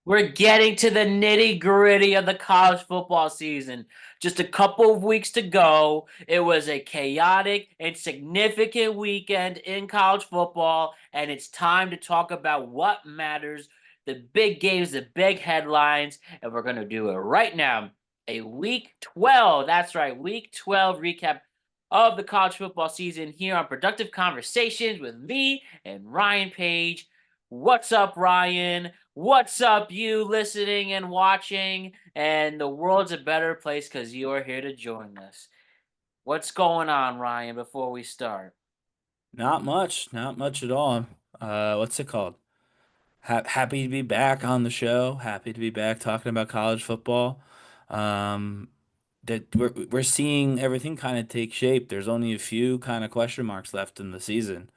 We're getting to the nitty-gritty of the college football season. Just a couple of weeks to go. It was a chaotic and significant weekend in college football, and it's time to talk about what matters, the big games, the big headlines, and we're going to do it right now. A week 12, that's right, week 12 recap of the college football season here on Productive Conversations with me and Ryan Page. What's up, Ryan? What's up, you listening and watching? And the world's a better place because you are here to join us. What's going on, Ryan, before we start? Not much at all. What's it called? Happy to be back on the show. Happy to be back talking about college football. Um, that we're seeing everything kind of take shape. There's only a few kind of question marks left in the season,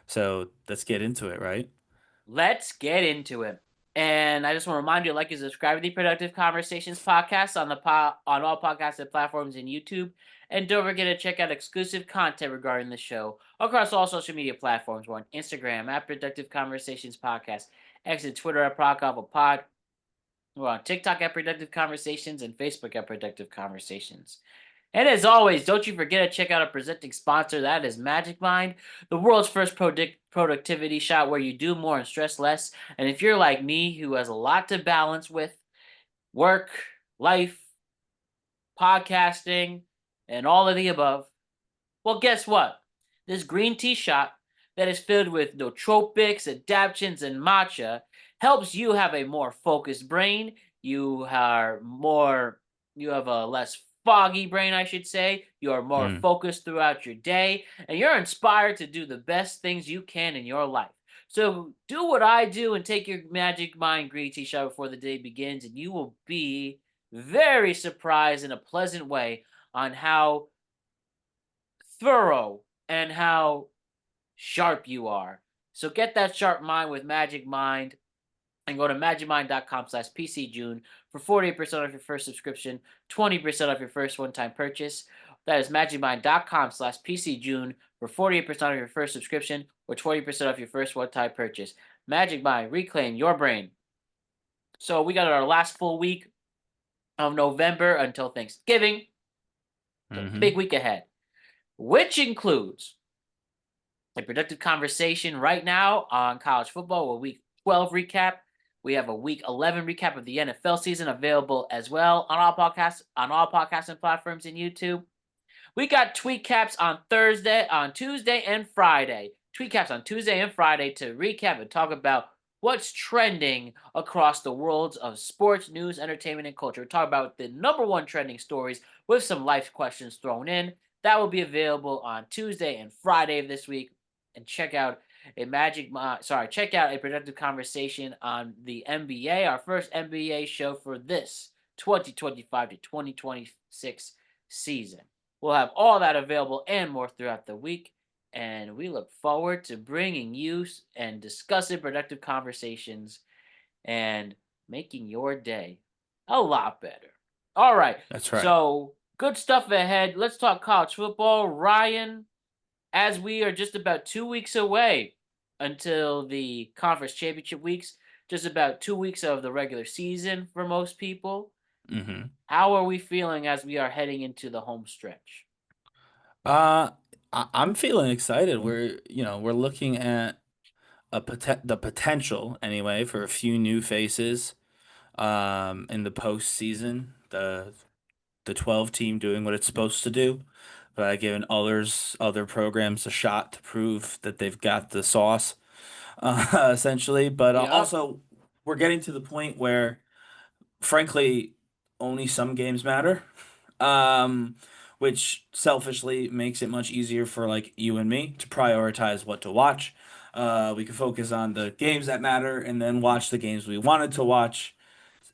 so let's get into it, right? Let's get into it. And I just want to remind you, like and subscribe to the Productive Conversations podcast on on all podcasting platforms and YouTube. And don't forget to check out exclusive content regarding the show across all social media platforms. We're on Instagram at Productive Conversations Podcast, X and Twitter at Pod. We're on TikTok at Productive Conversations and Facebook at Productive Conversations. And as always, don't you forget to check out our presenting sponsor. That is Magic Mind, the world's first productivity shot where you do more and stress less. And if you're like me, who has a lot to balance with work, life, podcasting, and all of the above, well, guess what? This green tea shot that is filled with nootropics, adaptogens, and matcha helps you have a more focused brain. You have a less foggy brain, I should say. You are more Mm. focused throughout your day, and you're inspired to do the best things you can in your life. So do what I do and take your Magic Mind green tea shot before the day begins, and you will be very surprised in a pleasant way on how thorough and how sharp you are. So get that sharp mind with Magic Mind and go to magicmind.com/PCJune for 48% off your first subscription, 20% off your first one-time purchase. That is magicmind.com/PCJune for 48% off your first subscription or 20% off your first one-time purchase. Magic Mind, reclaim your brain. So we got our last full week of November until Thanksgiving. So Mm-hmm. big week ahead, which includes a productive conversation right now on college football, a week 12 recap. We have a week 11 recap of the NFL season available as well on all podcasting platforms and YouTube. We got tweet caps on Tuesday and Friday. Tweet caps on Tuesday and Friday to recap and talk about what's trending across the worlds of sports, news, entertainment, and culture. We talk about the number one trending stories with some life questions thrown in. That will be available on Tuesday and Friday of this week. And check out a productive conversation on the NBA, our first NBA show for this 2025 to 2026 season. We'll have all that available and more throughout the week. And we look forward to bringing you and discussing productive conversations and making your day a lot better. All right. That's right. So, good stuff ahead. Let's talk college football. Ryan, as we are just about 2 weeks away until the conference championship weeks, just about 2 weeks of the regular season for most people. Mm-hmm. How are we feeling as we are heading into the home stretch? Uh, I'm feeling excited. We're looking at the potential anyway for a few new faces. In the postseason, the 12 team doing what it's supposed to do, giving other programs a shot to prove that they've got the sauce, essentially. But Yep. also, we're getting to the point where, frankly, only some games matter, um, which selfishly makes it much easier for like you and me to prioritize what to watch. We can focus on the games that matter and then watch the games we wanted to watch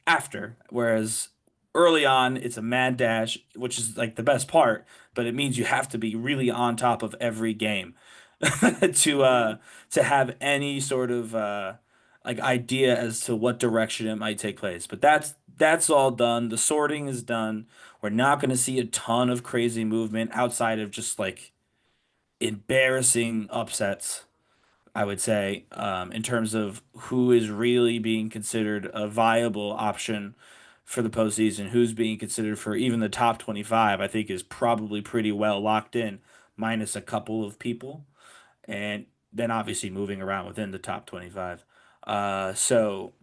after. Whereas early on, it's a mad dash, which is like the best part, but it means you have to be really on top of every game to uh to have any sort of like idea as to what direction it might take place. But that's all done. The sorting is done. We're not going to see a ton of crazy movement outside of just like embarrassing upsets I would say, in terms of who is really being considered a viable option for the postseason, who's being considered for even the top 25, I think is probably pretty well locked in, minus a couple of people, and then obviously moving around within the top 25. So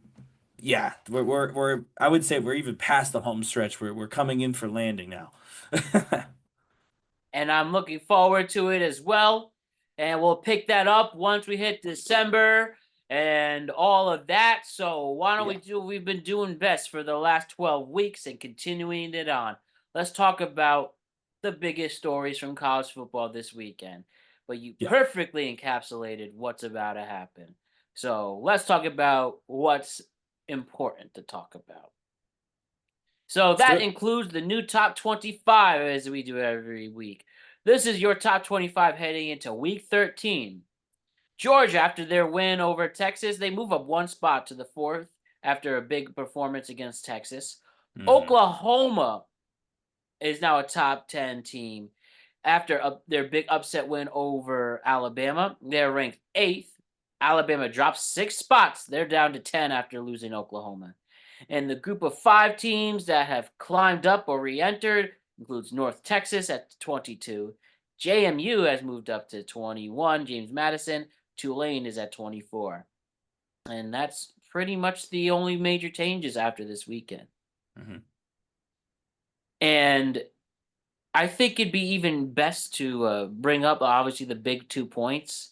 yeah, we're I would say we're even past the home stretch. We're coming in for landing now. And I'm looking forward to it as well. And we'll pick that up once we hit December and all of that. So why don't we Yeah. do what we've been doing best for the last 12 weeks and continuing it on? Let's talk about the biggest stories from college football this weekend. But you Yeah. perfectly encapsulated what's about to happen. So let's talk about what's important to talk about. So Let's do that it. includes the new top 25 as we do every week. This is your top 25 heading into week 13. Georgia, after their win over Texas, they move up one spot to the fourth after a big performance against Texas. Hmm. Oklahoma is now a top 10 team after their big upset win over Alabama. They're ranked eighth. Alabama drops 6 spots. They're down to 10 after losing Oklahoma. And the group of 5 teams that have climbed up or re entered includes North Texas at 22. JMU has moved up to 21. James Madison. Tulane is at 24. And that's pretty much the only major changes after this weekend. Hmm. And I think it'd be even best to bring up obviously the big 2 points.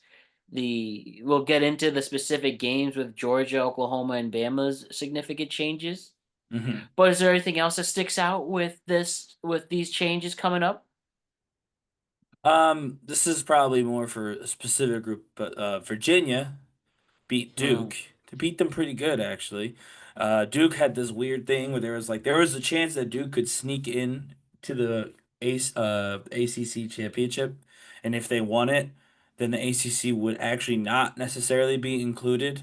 We'll get into the specific games with Georgia, Oklahoma, and Bama's significant changes. Hmm. But is there anything else that sticks out with these changes coming up? This is probably more for a specific group, but Virginia beat Hmm. Duke to beat them pretty good actually. Duke had this weird thing where there was a chance that Duke could sneak in to the ACC championship, and if they won it, then the ACC would actually not necessarily be included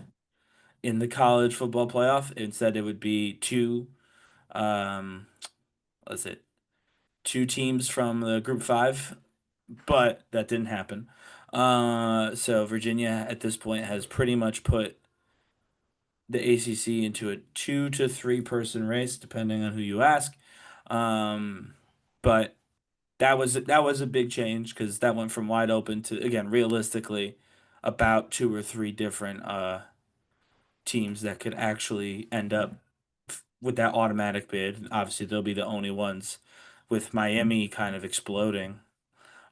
in the college football playoff. Instead, it would be um, what's it, two teams from the Group Five, but that didn't happen. So Virginia at this point has pretty much put the ACC into a 2 to 3 person race, depending on who you ask. But that was a big change because that went from wide open to, again, realistically about 2 or 3 different teams that could actually end up with that automatic bid. Obviously, they'll be the only ones, with Miami kind of exploding.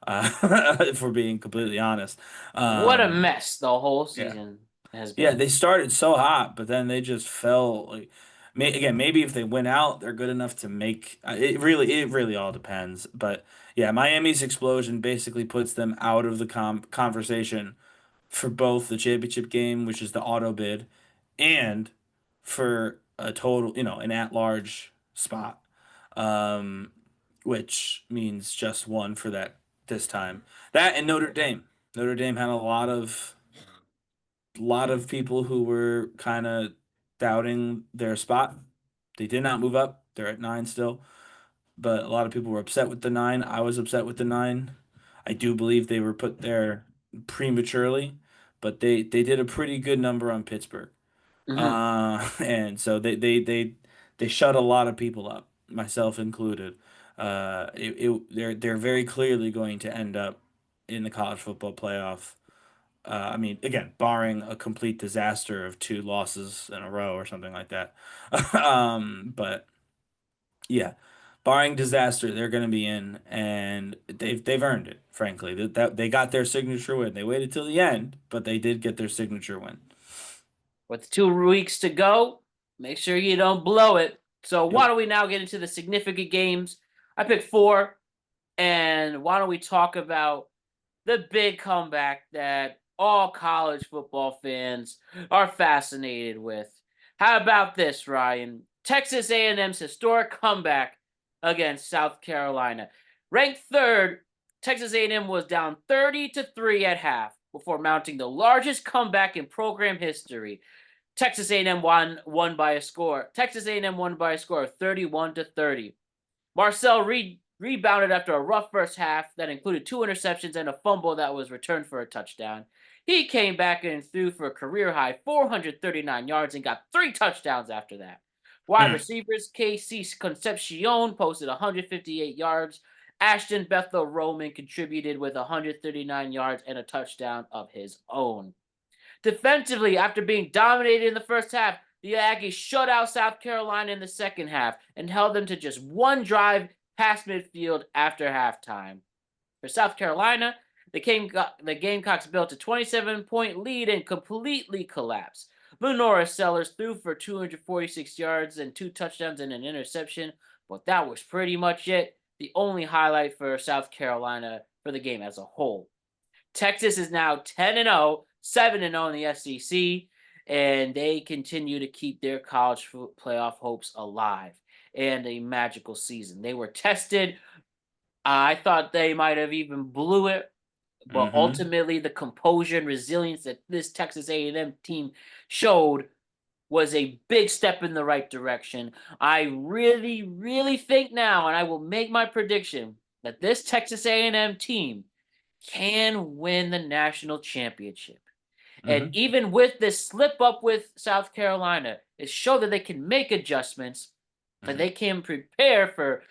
If we're being completely honest. What a Um, mess the whole yeah. season has Yeah, been. they started so hot, but then they just fell. Like, again, maybe if they win out, they're good enough to make. It really all depends. But yeah, Miami's explosion basically puts them out of the conversation for both the championship game, which is the auto bid, and for a total, an at-large spot, um, which means just one for that this time. That and Notre Dame. Notre Dame had a lot of people who were kind of doubting their spot. They did not move up. They're at 9 still, but a lot of people were upset with the 9. I was upset with the 9. I do believe they were put there prematurely, but they did a pretty good number on Pittsburgh. Hmm. And so they shut a lot of people up, myself included. They're very clearly going to end up in the college football playoff. I mean, again, barring a complete disaster of 2 losses in a row or something like that. But yeah, barring disaster, they're going to be in, and they've earned it. Frankly, that they got their signature win. They waited till the end, but they did get their signature win. With 2 weeks to go, make sure you don't blow it. So why Yep. don't we now get into the significant games? I picked 4, and why don't we talk about the big comeback that all college football fans are fascinated with? How about this, Ryan? Texas A&M's historic comeback against South Carolina. Ranked third, Texas A&M was down 30-3 at half before mounting the largest comeback in program history. Texas A&M won by a score. Texas A&M won by a score of 31-30. Marcel Reed rebounded after a rough first half that included 2 interceptions and a fumble that was returned for a touchdown. He came back and threw for a career high 439 yards and got 3 touchdowns after that. Wide Mm. receivers, KC Concepcion posted 158 yards. Ashton Bethel Roman contributed with 139 yards and a touchdown of his own. Defensively, after being dominated in the first half, the Aggies shut out South Carolina in the second half and held them to just one drive past midfield after halftime. For South Carolina, the Gamecocks built a 27-point lead and completely collapsed. Lenora Sellers threw for 246 yards and 2 touchdowns and an interception, but that was pretty much it. The only highlight for South Carolina for the game as a whole. Texas is now 10-0, 7-0 in the SEC, and they continue to keep their college playoff hopes alive and a magical season. They were tested. I thought they might have even blew it, but Mm-hmm. ultimately the composure and resilience that this Texas A&M team showed was a big step in the right direction. I really, really think now, and I will make my prediction, that this Texas A&M team can win the national championship. And Mm-hmm. even with this slip up with South Carolina, it showed that they can make adjustments and Mm-hmm. they can prepare for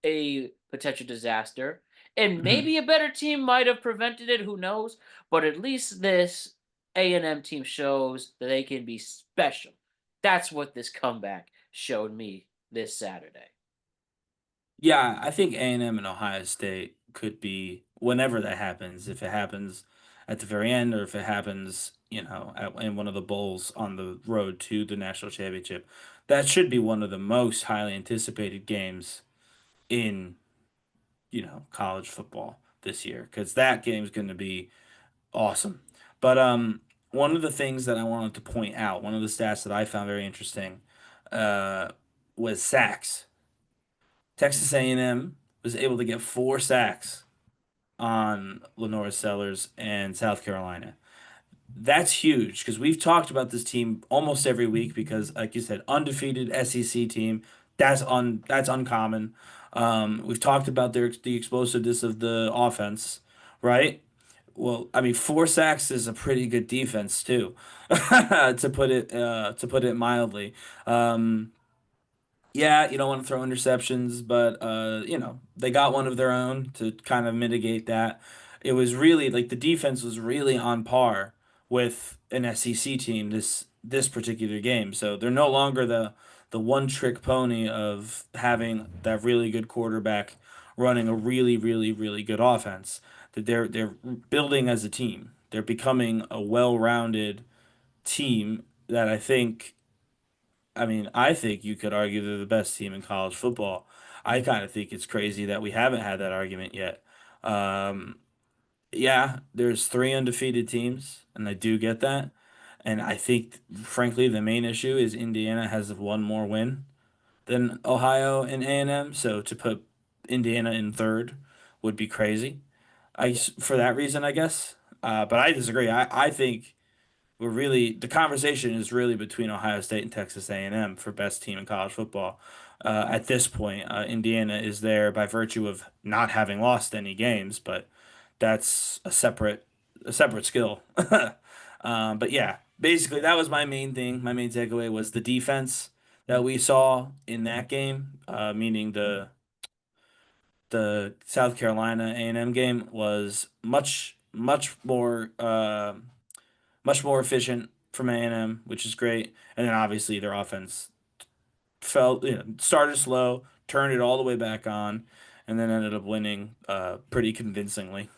a potential disaster. And Mm-hmm. maybe a better team might have prevented it, who knows? But at least this A&M team shows that they can be special. That's what this comeback showed me this Saturday. Yeah, I think A&M and Ohio State could be whenever that happens. If it happens at the very end, or if it happens, in one of the bowls on the road to the national championship, that should be one of the most highly anticipated games in college football this year, because that game's going to be awesome. But one of the things that I wanted to point out, one of the stats that I found very interesting, uh, was sacks. Texas A&M was able to get 4 sacks on Lenora Sellers and South Carolina. That's huge because we've talked about this team almost every week because, like you said, undefeated SEC team. That's uncommon. We've talked about the explosiveness of the offense, right? Well, I mean, 4 sacks is a pretty good defense too, to put it mildly. Um, yeah, you don't want to throw interceptions, but they got one of their own to kind of mitigate that. It was really like the defense was really on par with an SEC team this particular game. So they're no longer the one trick pony of having that really good quarterback running a really really really good offense. That they're building as a team. They're becoming a well-rounded team that I think you could argue they're the best team in college football. I kind of think it's crazy that we haven't had that argument yet. Um, yeah, there's 3 undefeated teams, and I do get that. And I think, frankly, the main issue is Indiana has one more win than Ohio and A&M. So to put Indiana in third would be crazy. For that reason, I guess. But I disagree. I think the conversation is really between Ohio State and Texas A&M for best team in college football. At this point, Indiana is there by virtue of not having lost any games, but that's a separate skill. But yeah, basically that was my main thing. My main takeaway was the defense that we saw in that game, meaning the South Carolina A&M game was much more efficient from A&M, which is great. And then obviously their offense started slow, turned it all the way back on, and then ended up winning pretty convincingly.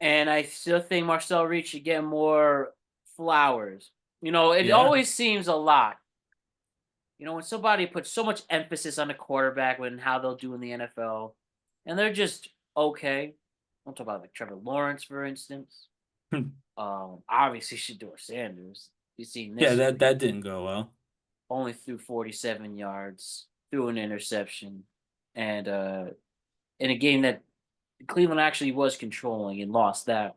And I still think Marcel Reed should get more flowers. It Yeah. always seems a lot. When somebody puts so much emphasis on the quarterback and how they'll do in the NFL, and they're just okay. I'll talk about like Trevor Lawrence, for instance. Obviously Shador Sanders. You've seen Yeah, this that didn't go well. only threw 47 yards, threw an interception, and in a game that Cleveland actually was controlling and lost that.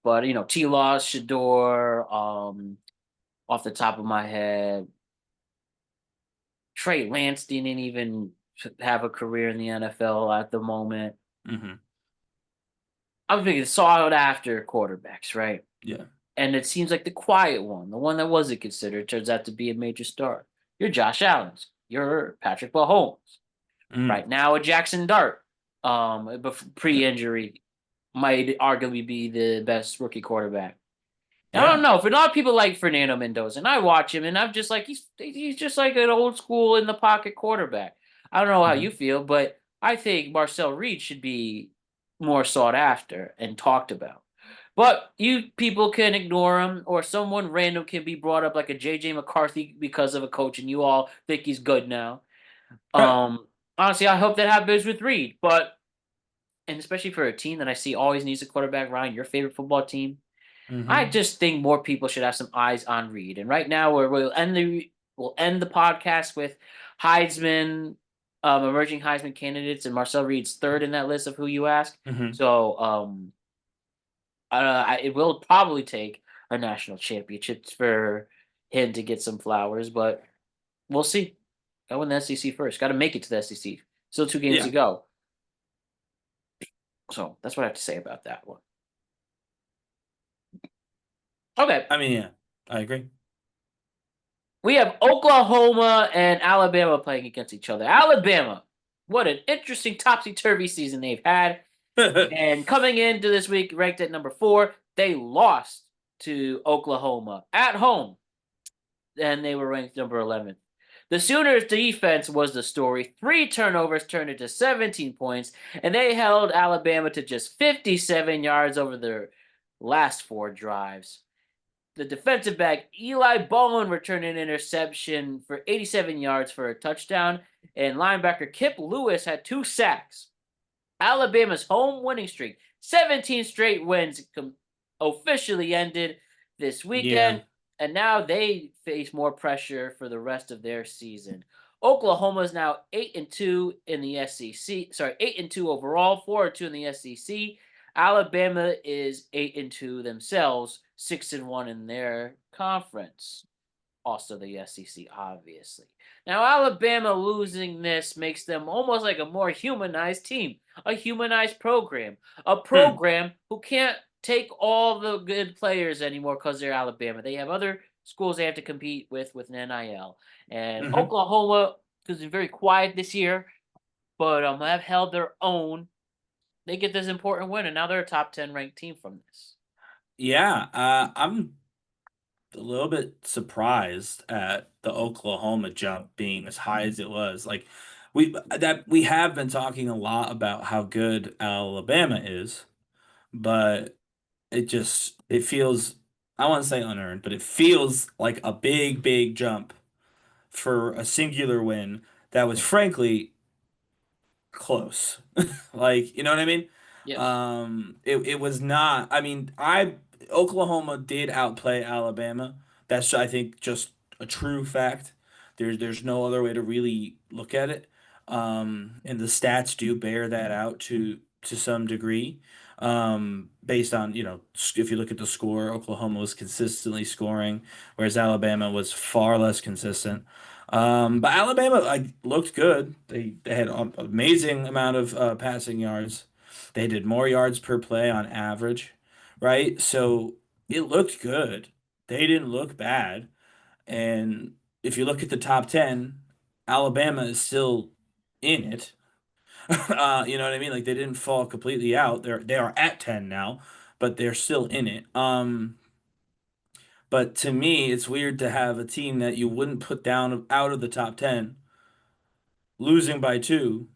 But T Laws, Shador, off the top of my head, Trey Lance didn't even have a career in the NFL at the moment. Hmm. I'm thinking sought after quarterbacks, right? Yeah. And it seems like the quiet one, the one that wasn't considered, turns out to be a major star. You're Josh Allen's. You're Patrick Mahomes. Mm. Right now, a Jackson Dart, Yeah. pre-injury, might arguably be the best rookie quarterback. I don't Yeah. know. For a lot of people like Fernando Mendoza, and I watch him, and I'm just like he's just like an old school in the pocket quarterback. I don't know how you Hmm. feel, but I think Marcel Reed should be more sought after and talked about. But you people can ignore him, or someone random can be brought up like a JJ McCarthy because of a coach, and you all think he's good now. Honestly, I hope that happens with Reed, but and especially for a team that I see always needs a quarterback, Ryan, your favorite football team. I Hmm. just think more people should have some eyes on Reed. And right now, we'll end the podcast with Heisman, emerging Heisman candidates, and Marcel Reed's third in that list of who you ask. Hmm. So, it will probably take a national championship for him to get some flowers, but we'll see. Go win the SEC first. Got to make it to the SEC. Still 2 games to Yeah. go. So that's what I have to say about that one. Okay. I mean, yeah, I agree. We have Oklahoma and Alabama playing against each other. Alabama, what an interesting topsy turvy season they've had. And coming into this week, ranked at number 4, they lost to Oklahoma at home, and they were ranked number 11. The Sooners' defense was the story. 3 turnovers turned into 17 points, and they held Alabama to just 57 yards over their last 4 drives. The defensive back Eli Bowen returned an interception for 87 yards for a touchdown, and linebacker Kip Lewis had 2 sacks. Alabama's home winning streak, 17 straight wins, officially ended this Yeah. weekend, and now they face more pressure for the rest of their season. Oklahoma is now 8-2 in the SEC. Sorry, 8-2 overall, 4-2 in the SEC. Alabama is 8-2 themselves, 6-1 in their conference, also the SEC, obviously. Now, Alabama losing this makes them almost like a more humanized team, a humanized program, a Hmm. program who can't take all the good players anymore because they're Alabama. They have other schools they have to compete with an NIL. And Hmm. Oklahoma has been very quiet this year, but have held their own. They get this important win, and now they're a top 10 ranked team from this. Yeah. I'm a little bit surprised at the Oklahoma jump being as high as it was. Like we have been talking a lot about how good Alabama is, but it feels, I want to say unearned, but it feels like a big jump for a singular win that was frankly close. Like, you know what I mean? Yes. It was not. I mean, I Oklahoma did outplay Alabama. That's, I think, just a true fact. There's no other way to really look at it. And the stats do bear that out to some degree. Based on, if you look at the score, Oklahoma was consistently scoring, whereas Alabama was far less consistent. But Alabama like looked good. They had an amazing amount of passing yards. They did more yards per play on average, right? So it looked good. They didn't look bad. And if you look at the top 10, Alabama is still in it. You know what I mean? Like they didn't fall completely out. They are at 10 now, but they're still in it. But to me, it's weird to have a team that you wouldn't put down out of the top 10 losing by 2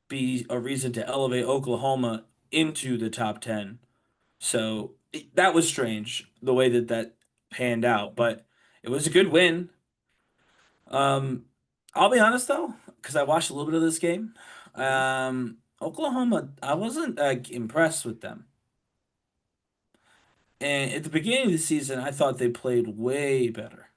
be a reason to elevate Oklahoma into the top 10. So that was strange the way that that panned out, but it was a good win. Um, I'll be honest though, because I watched a little bit of this game. Mhm. Oklahoma, I wasn't impressed with them. And at the beginning of the season, I thought they played way better.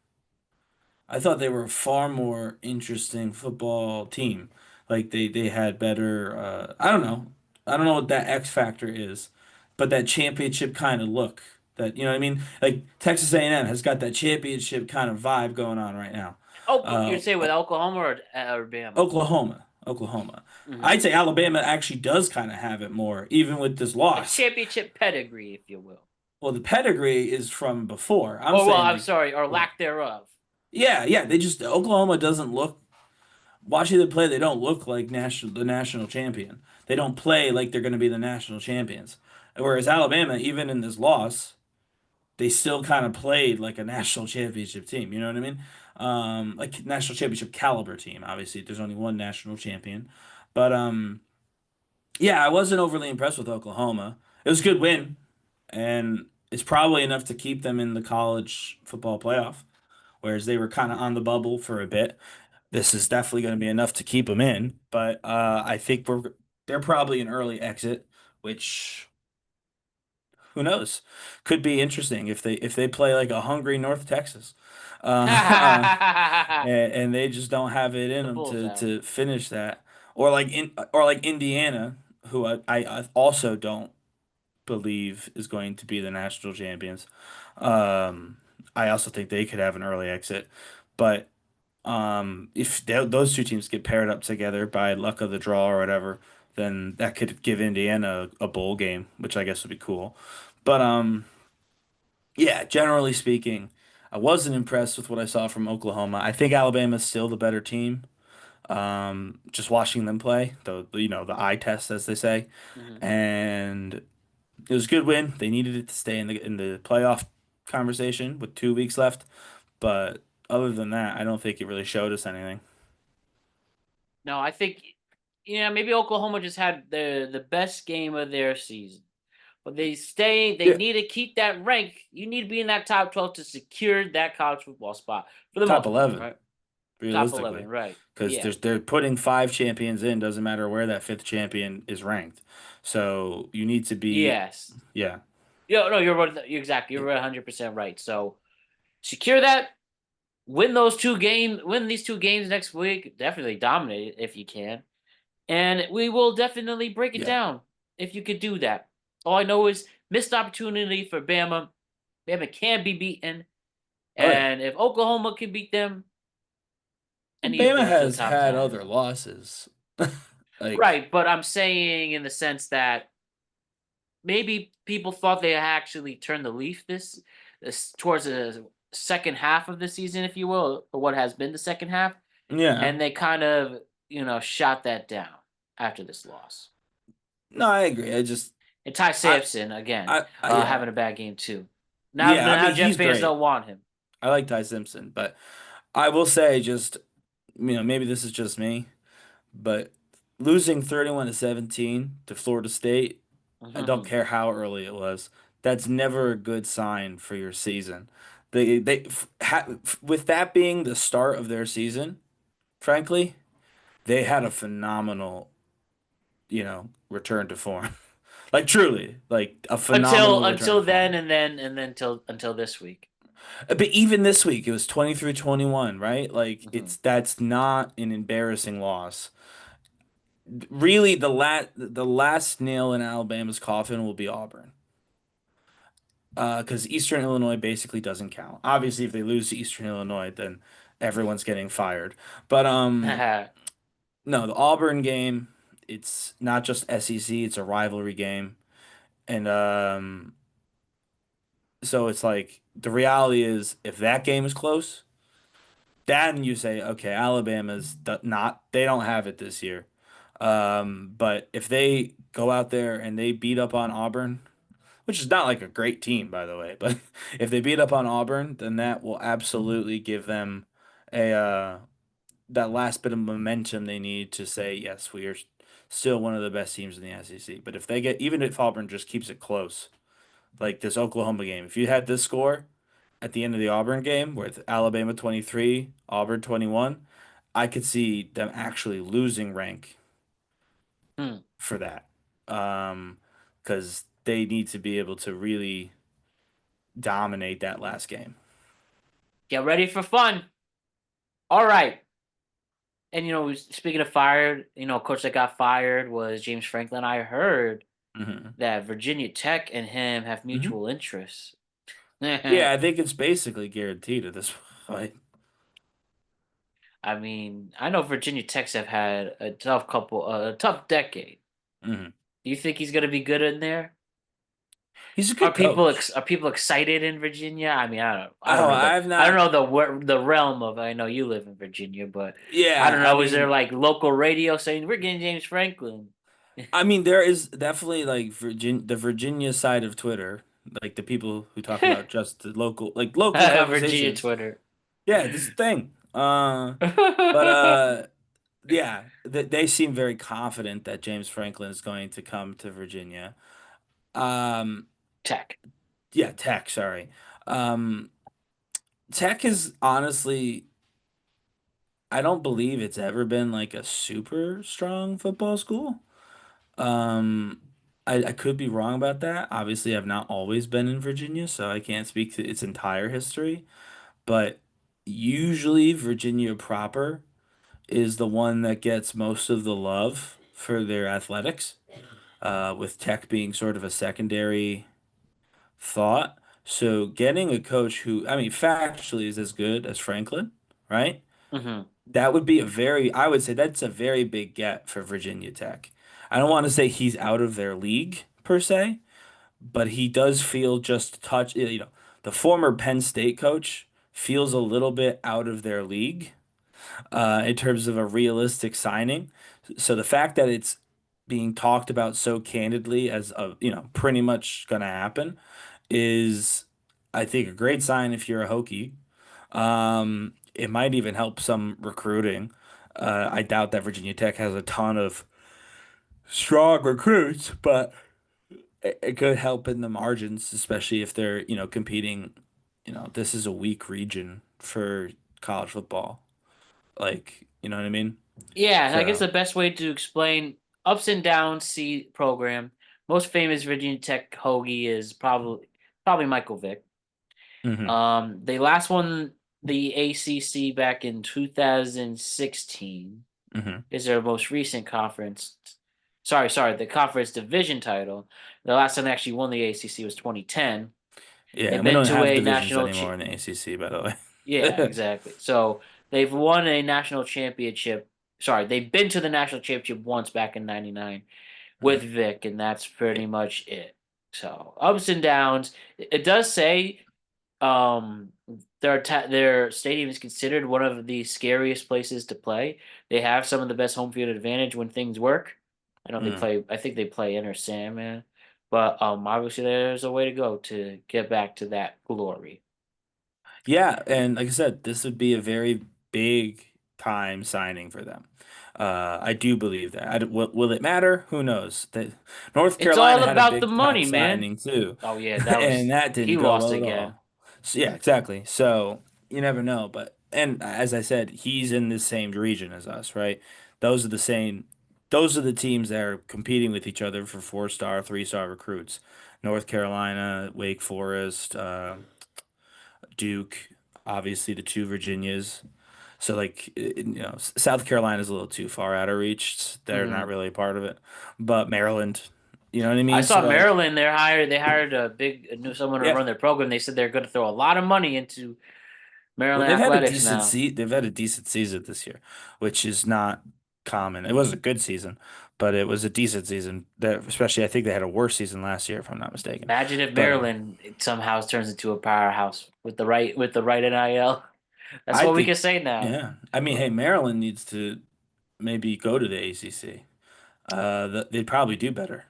I thought they were a far more interesting football team. Like they had better I don't know. I don't know what that X factor is, but that championship kind of look. That, you know what I mean? Like Texas A&M has got that championship kind of vibe going on right now. Oh, you'd say with Oklahoma or Bama? Oklahoma. Oklahoma. Hmm. I'd say Alabama actually does kind of have it more, even with this A loss. championship pedigree, if you will. Well, the pedigree is from before. I'm Or, well, saying I'm like, sorry, or yeah, lack thereof. yeah. They just Oklahoma doesn't look. Watching them play, they don't look like national champion. They don't play like they're going to be the national champions. Whereas Alabama, even in this loss, they still kind of played like a national championship team. You know what I mean? Like national championship caliber team. Obviously, there's only one national champion, but yeah, I wasn't overly impressed with Oklahoma. It was a good win, and it's probably enough to keep them in the college football playoff. Whereas they were kind of on the bubble for a bit. This is definitely going to be enough to keep them in, but I think they're probably an early exit, which who knows? Could be interesting if they play like a hungry North Texas, uh, The and they just don't have it in them Bulls out. to finish that, or like Indiana, who I also don't believe is going to be the national champions. Um, I also think they could have an early exit, but if those two teams get paired up together by luck of the draw or whatever, then that could give Indiana a bowl game, which I guess would be cool. But yeah, generally speaking, I wasn't impressed with what I saw from Oklahoma. I think Alabama's still the better team. Just watching them play, the eye test, as they say, Hmm. and it was a good win. They needed it to stay in the playoff conversation with 2 weeks left. But other than that, I don't think it really showed us anything. No, I think, maybe Oklahoma just had the best game of their season. But they Yeah, need to keep that rank. You need to be in that top 12 to secure that college football spot for the top most part, 11, right? Top 11, realistically, right. because Yeah. they're putting five champions in. Doesn't matter where that fifth champion is ranked. So you need to be, Yes. yeah, No, you're right. Exactly. You're 100% right. So secure that. Win these 2 games next week. Definitely dominate it if you can. And we will definitely break it yeah. down if you could do that. All I know is missed opportunity for Bama. Bama can be beaten. Oh yeah. And if Oklahoma can beat them, Well, any of Bama them to the has top had 10. other losses. Like, Right, but I'm saying in the sense that maybe people thought they actually turned the leaf this towards the second half of the season, if you will, or what has been the second half, yeah. and they kind of, shot that down after this loss. No, I agree. And Ty I, Sampson again, yeah, having a bad game too. yeah. I Now mean, Jet he's fans great. don't want him. I like Ty Simpson, but I will say, just maybe this is just me, but losing 31 to 17 to Florida State, I don't care how early it was. That's never a good sign for your season. With that being the start of their season, frankly, they had a phenomenal, return to form. Like truly, like a until phenomenal return to until then, form. and then till this week. But even this week, it was 23-21, right? Like Hmm. that's not an embarrassing loss. Really, the last nail in Alabama's coffin will be Auburn. Because Eastern Illinois basically doesn't count. Obviously, if they lose to Eastern Illinois, then everyone's getting fired. But no, the Auburn game, it's not just SEC, it's a rivalry game. And so it's like the reality is if that game is close, then you say, okay, not they don't have it this year. But if they go out there and they beat up on Auburn, which is not like a great team, by the way, but if they beat up on Auburn, then that will absolutely give them a that last bit of momentum they need to say, yes, we are still one of the best teams in the SEC. But if they get, even if Auburn just keeps it close, like this Oklahoma game, if you had this score at the end of the Auburn game with Alabama 23, Auburn 21, I could see them actually losing rank for that. Because they need to be able to really dominate that last game. Get ready for fun. All right. And speaking of fired, coach that got fired was James Franklin. I heard Hmm. that Virginia Tech and him have Hmm. mutual interests. Yeah, I think it's basically guaranteed at this point. I mean, I know Virginia Techs have had a tough decade. Hmm. Do you think he's going to be good in there? He's a good coach. Are people excited in Virginia? I mean, I don't Oh, know I've I don't not. know the realm of. I know you live in Virginia, but I Yeah, don't know. Is there like local radio saying we're getting James Franklin? I mean, there is definitely like the Virginia side of Twitter, like the people who talk about just the local Virginia conversations. Twitter. Yeah, this is the thing. But yeah, they seem very confident that James Franklin is going to come to Virginia. Um, Tech. yeah, Tech, sorry. Um, Tech is honestly, I don't believe it's ever been like a super strong football school. Um, I could be wrong about that. Obviously, I've not always been in Virginia, so I can't speak to its entire history. But usually, Virginia proper is the one that gets most of the love for their athletics, with Tech being sort of a secondary thought. So, getting a coach who, I mean, factually is as good as Franklin, right? Hmm. That would be I would say that's a very big get for Virginia Tech. I don't want to say he's out of their league per se, but he does feel just a touch, the former Penn State coach feels a little bit out of their league, in terms of a realistic signing. So the fact that it's being talked about so candidly as pretty much going to happen is, I think, a great sign if you're a Hokie. It might even help some recruiting. I doubt that Virginia Tech has a ton of strong recruits, but it could help in the margins, especially if they're, competing. This is a weak region for college football. Like, you know what I mean? Yeah, I guess So, the best way to explain ups and downs C program. Most famous Virginia Tech hoagie is probably Michael Vick. hmm They last won the ACC back in 2016. hmm Is their most recent conference. Sorry, the conference division title. The last time they actually won the ACC was 2010. Yeah, They've and we been don't to have a divisions national. anymore in the ACC, by the Yeah, way. exactly. So they've won a national championship. Sorry, they've been to the national championship once back in '99 with Vic, and that's pretty much it. So ups and downs. It does say um their stadium is considered one of the scariest places to play. They have some of the best home field advantage when things work. I know they Mm. play. I think they play Inner Sandman, but obviously there's a way to go to get back to that glory. Yeah, and like I said, this would be a very big time signing for them. I do believe that. Will it matter? Who knows? North It's all Carolina had a about the big time money, man. signing too, Oh yeah, and that he didn't go lost well at again. all. So, yeah, exactly. So you never know. But and as I said, he's in the same region as us, right? Those are the same. Those are the teams that are competing with each other for 4-star, 3-star recruits. North Carolina, Wake Forest, Duke, obviously the two Virginias. So like South Carolina's a little too far out of reach. They're not Hmm. really a part of it. But Maryland, you know what I I mean? saw So like Maryland. They hired a new someone to yeah. run their program. They said they're going to throw a lot of money into Well, Maryland athletics now. they've had a decent season this year, which is not common. It wasn't a good season, but it was a decent season. That especially I think they had a worse season last year if I'm not mistaken. Imagine if But Maryland somehow turns into a powerhouse with the right NIL. That's I what we can think say now. yeah. I mean, hey, Maryland needs to maybe go to the ACC. They'd probably do better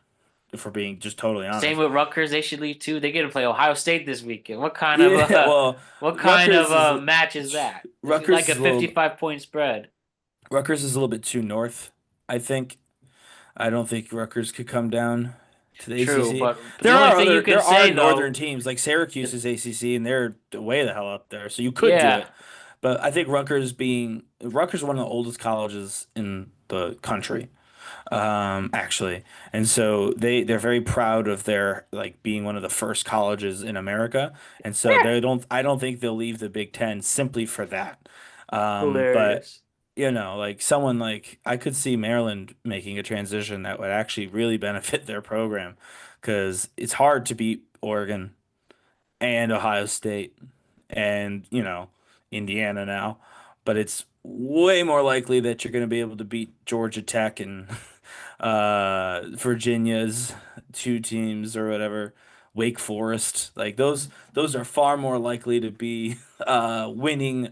if we're being just totally Same honest. with Rutgers. They should leave too. They get to play Ohio State this weekend. Yeah, well, What kind of Rutgers is match is that? It's Rutgers like a is a little 55-point spread. Rutgers is a little bit too north, I think. I don't think Rutgers could come down to the True, ACC. but the only thing you can There are say northern though, teams like Syracuse is ACC and they're way the hell up there. So you could do yeah, it. But I think Rutgers is one of the oldest colleges in the country. Actually. And so they're very proud of their like being one of the first colleges in America. And so I don't think they'll leave the Big Ten simply for that. But hilarious. like someone like I could see Maryland making a transition that would actually really benefit their program because it's hard to beat Oregon and Ohio State and Indiana now, but it's way more likely that you're going to be able to beat Georgia Tech and Virginia's two teams or whatever, Wake Forest. Like those are far more likely to be winning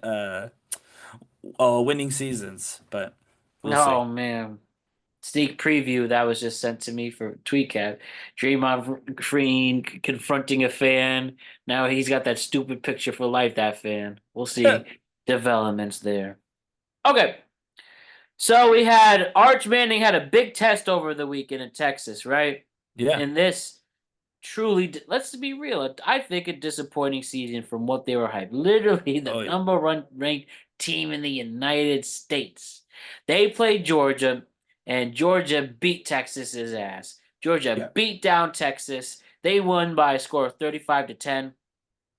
seasons. But we'll see. Oh man. Sneak preview that was just sent to me for Tweetcat. Draymond Green confronting a fan. Now he's got that stupid picture for life, that fan. We'll see developments there. Okay. So we had Arch Manning had a big test over the weekend in Texas, right? Yeah. And this truly, let's be real, I think a disappointing season from what they were hyped. Literally the Oh yeah. number one ranked team in the United States. They played Georgia, and Georgia beat Texas's ass. Georgia Yeah. beat down Texas. They won by a score of 35-10.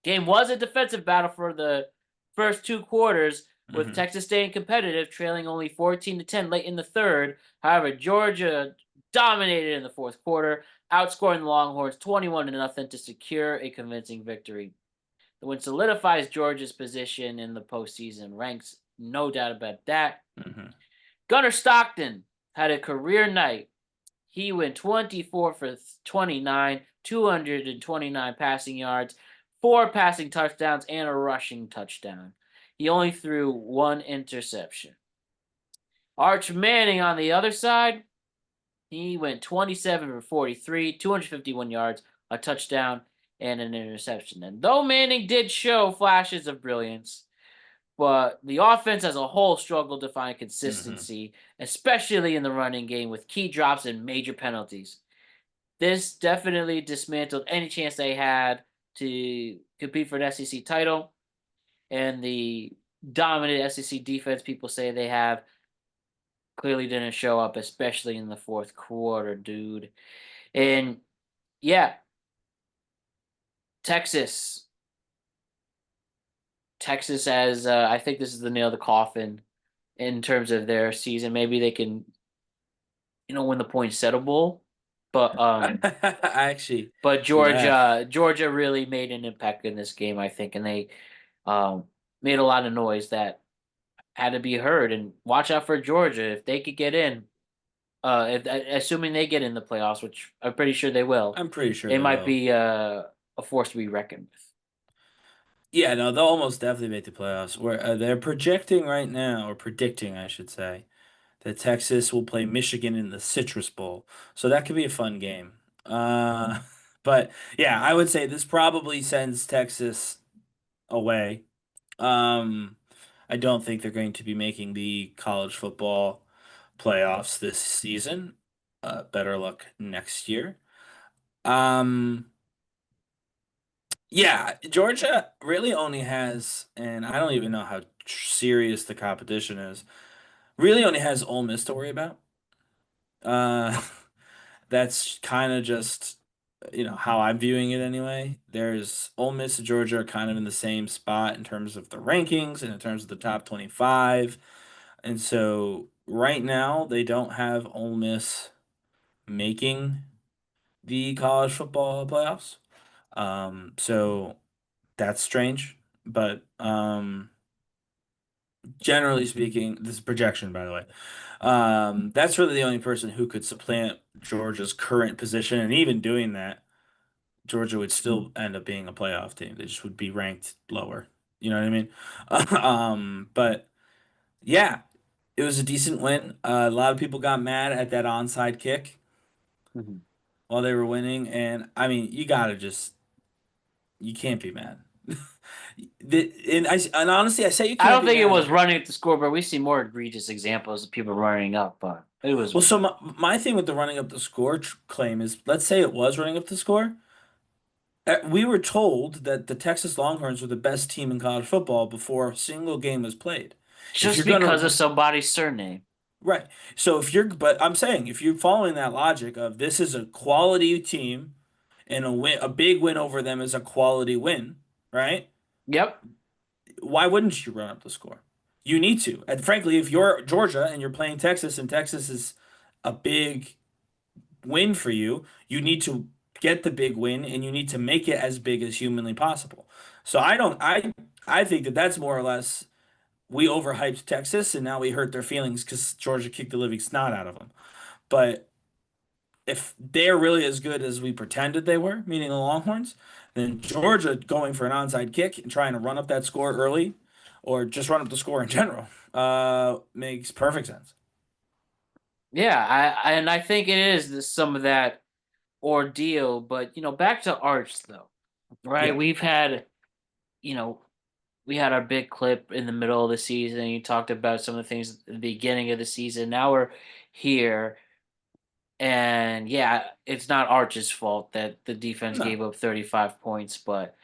Game was a defensive battle for the first two quarters, with Hmm. Texas staying competitive, trailing only 14-10 late in the third. However, Georgia dominated in the fourth quarter, outscoring the Longhorns 21-0 to secure a convincing victory. The win solidifies Georgia's position in the postseason ranks, no doubt about that. Hmm. Gunnar Stockton had a career night. He went 24 for 29, 229 passing yards, four passing touchdowns, and a rushing touchdown. He only threw one interception. Arch Manning on the other side, he went 27 for 43, 251 yards, a touchdown, and an interception. And though Manning did show flashes of brilliance, but the offense as a whole struggled to find Hmm. consistency, especially in the running game with key drops and major penalties. This definitely dismantled any chance they had to compete for an SEC title, and the dominant SEC defense people say they have clearly didn't show up, especially in the fourth quarter, dude. And yeah, Texas, Texas as I think this is the nail of the coffin in terms of their season. Maybe they can, win the poinsettia bowl, but Actually, but yeah, Georgia really made an impact in this game, I think, and they um, made a lot of noise that had to be heard. And watch out for Georgia if they could get in. If assuming they get in the playoffs, which I'm pretty sure they will, I'm pretty sure they they might will. be a force to be reckoned with. Yeah, no, they'll almost definitely make the playoffs. Where they're projecting right now, or predicting, I should say, that Texas will play Michigan in the Citrus Bowl. So that could be a fun game. Uh, but yeah, I would say this probably sends Texas away. Um, I don't think they're going to be making the college football playoffs this season. Better luck next year. Um, yeah, Georgia really only has, and I don't even know how serious the competition is. Really only has Ole Miss to worry about. Uh, that's kind of just, how I'm viewing it anyway. There's Ole Miss and Georgia are kind of in the same spot in terms of the rankings and in terms of the top 25. And so right now they don't have Ole Miss making the college football playoffs. So that's strange, but generally speaking, this is projection, by the way. That's really the only person who could supplant Georgia's current position, and even doing that, Georgia would still end up being a playoff team. They just would be ranked lower. You know what I mean? But yeah, it was a decent win. A lot of people got mad at that onside kick Mhm. while they were winning, and I mean, you can't be mad. And honestly, I say you I can't don't be think it was mad. running at the score, but we see more egregious examples of people running up. But it was Well, so my thing with the running up the score claim is, let's say it was running up the score. We were told that the Texas Longhorns were the best team in college football before a single game was played. If just you're because of gonna, somebody's surname. right. So but I'm saying if you're following that logic of this is a quality team and a big win over them is a quality win, right? Yep. Why wouldn't you run up the score? You need to. And frankly, if you're Georgia and you're playing Texas and Texas is a big win for you, you need to get the big win and you need to make it as big as humanly possible. So I don't I think that that's more or less we overhyped Texas and now we hurt their feelings because Georgia kicked the living snot out of them. But if they're really as good as we pretended they were, meaning the Longhorns, then Georgia going for an onside kick and trying to run up that score early, or just run up the score in general, makes perfect sense. Yeah, and I think it is some of that ordeal, but back to Arch though, right? Yeah. We've had, you know, we had our big clip in the middle of the season. You talked about some of the things at the beginning of the season. Now we're here, and yeah, it's not Arch's fault that the defense No. gave up 35 points, but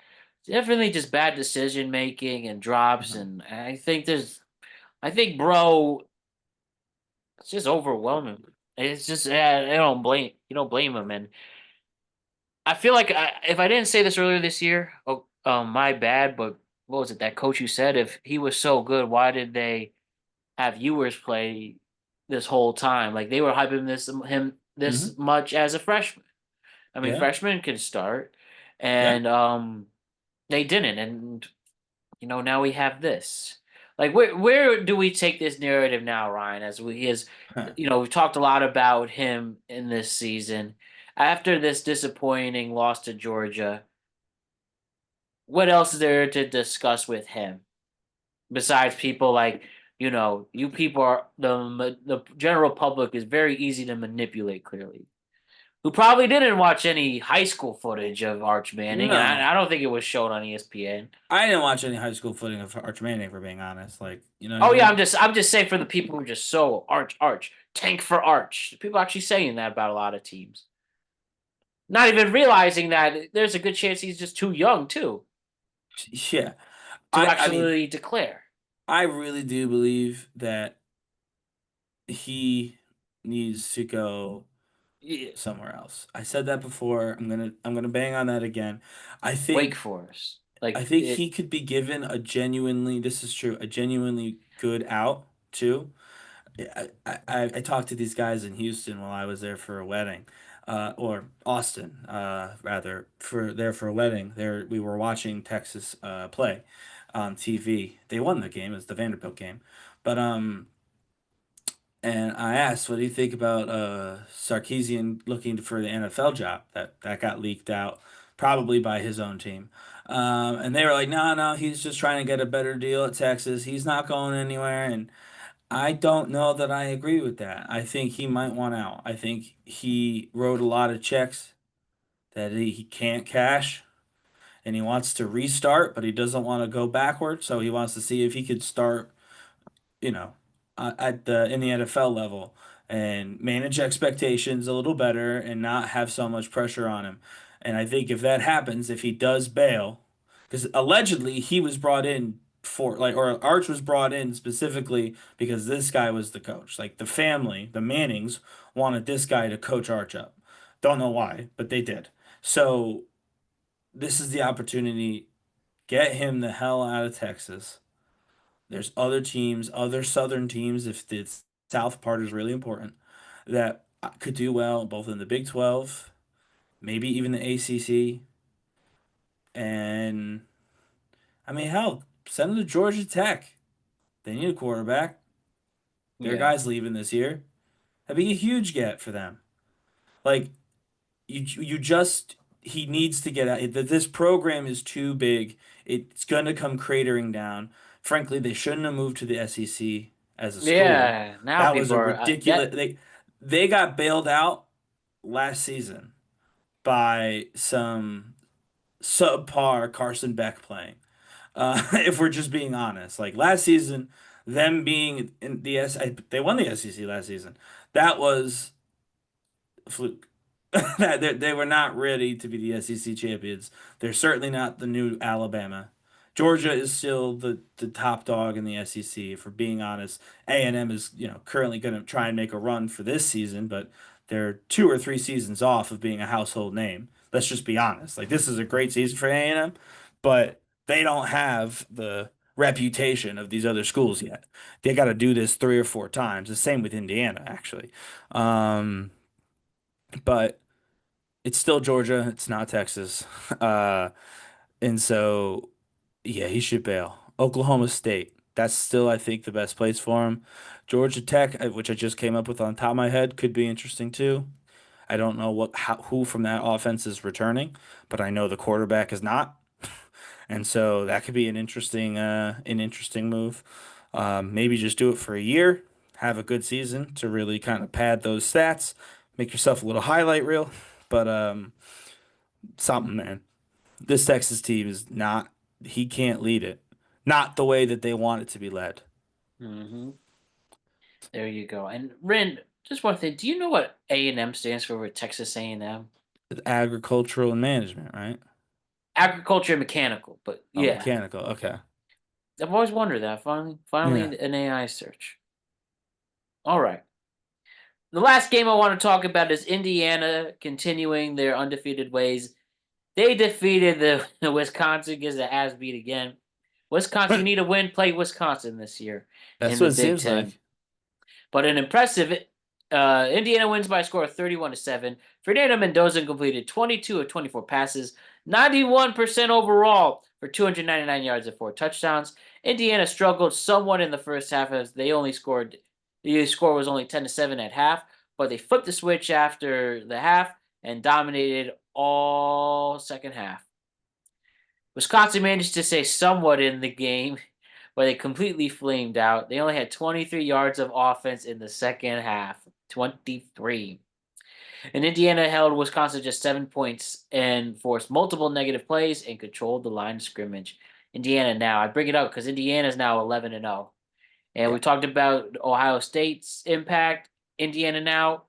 definitely just bad decision making and drops. No. And I think, bro, it's just overwhelming. It's just, you don't blame him. And I feel like if I didn't say this earlier this year, my bad. But what was it that coach who said if he was so good, why did they have Ewers play this whole time? Like they were hyping him Hmm. this much as a freshman. I mean, Yeah. freshmen can start, Yeah. and they didn't, and now we have this. Like, where do we take this narrative now, Ryan? As we is, we've talked a lot about him in this season. After this disappointing loss to Georgia, what else is there to discuss with him besides people like you people are the general public is very easy to manipulate clearly. Who probably didn't watch any high school footage of Arch Manning, and No. I don't think it was shown on ESPN. I didn't watch any high school footing of Arch Manning, for being honest. Like, you know what I Oh yeah, mean? I'm just saying for the people who are just so Arch tank for Arch. People actually saying that about a lot of teams, not even realizing that there's a good chance he's just too young too Yeah. to I mean, actually declare. I really do believe that he needs to go Yeah. somewhere else. I said that before. I'm gonna bang on that again. I Wake think Forest, I like think he could be given a genuinely, this is true, a genuinely good out too. I talked to these guys in Houston while I was there for a wedding, or Austin, rather, for a wedding. There we were watching Texas play on TV. They won the game. It was the Vanderbilt game, but and I asked, "What do you think about Sarkisian looking for the NFL job?" That got leaked out, probably by his own team. And they were like, "No, no, he's just trying to get a better deal at Texas. He's not going anywhere." And I don't know that I agree with that. I think he might want out. I think he wrote a lot of checks that he can't cash, and he wants to restart, but he doesn't want to go backward. So he wants to see if he could start, you know, at the in the NFL level and manage expectations a little better and not have so much pressure on him. And I think if that happens, if he does bail, because allegedly he was brought in for like, or Arch was brought in specifically because this guy was the coach. Like the family, the Mannings wanted this guy to coach Arch up. Don't know why, but they did. So this is the opportunity. Get him the hell out of Texas. There's other teams, other Southern teams, if the South part is really important, that could do well both in the Big 12, maybe even the ACC. And I mean, hell, send them to Georgia Tech. They need a quarterback. Their yeah, guy's leaving this year. That'd be a huge get for them. Like you just he needs to get out. This program is too big. It's gonna come cratering down. Frankly, they shouldn't have moved to the SEC as a school. yeah. Now That was people a are ridiculous. that. They got bailed out last season by some subpar Carson Beck playing. If we're just being honest, like last season, them being in the they won the SEC last season. That was a fluke. That they were not ready to be the SEC champions. They're certainly not the new Alabama. Georgia is still the top dog in the SEC. If we're being honest, A&M is currently going to try and make a run for this season, but they're 2 or 3 seasons off of being a household name. Let's just be honest. Like this is a great season for A&M, but they don't have the reputation of these other schools yet. They got to do this 3 or 4 times. The same with Indiana, actually. Um, but it's still Georgia. It's not Texas. Uh, and so, yeah, he should bail. Oklahoma State. That's still, I think, the best place for him. Georgia Tech, which I just came up with on top of my head, could be interesting too. I don't know who from that offense is returning, but I know the quarterback is not, and so that could be an interesting move. Maybe just do it for a year, have a good season to really kind of pad those stats, make yourself a little highlight reel. But something, man. This Texas team is not. He can't lead it, not the way that they want it to be led. Hmm. There you go. And Ren, just one thing. Do you know what A&M stands for with Texas A&M? Agricultural and management, right? Agriculture and mechanical. But Oh, yeah, mechanical. Okay. I've always wondered that. Finally, Yeah. an AI search. All right. The last game I want to talk about is Indiana continuing their undefeated ways. They defeated the Wisconsin because it has beat again. Wisconsin, you need a win, play Wisconsin this year That's in what the it Big seems Ten. like. But an impressive Indiana wins by a score of 31-7. Fernando Mendoza completed 22 of 24 passes, 91% overall for 299 yards and 4 touchdowns. Indiana struggled somewhat in the first half as the score was only 10-7 at half, but they flipped the switch after the half and dominated all second half. Wisconsin managed to stay somewhat in the game, but they completely flamed out. They only had 23 yards of offense in the second half. 23. And Indiana held Wisconsin just 7 points and forced multiple negative plays and controlled the line of scrimmage. Indiana now, I bring it up because Indiana is now 11-0. And Yeah. we talked about Ohio State's impact. Indiana now,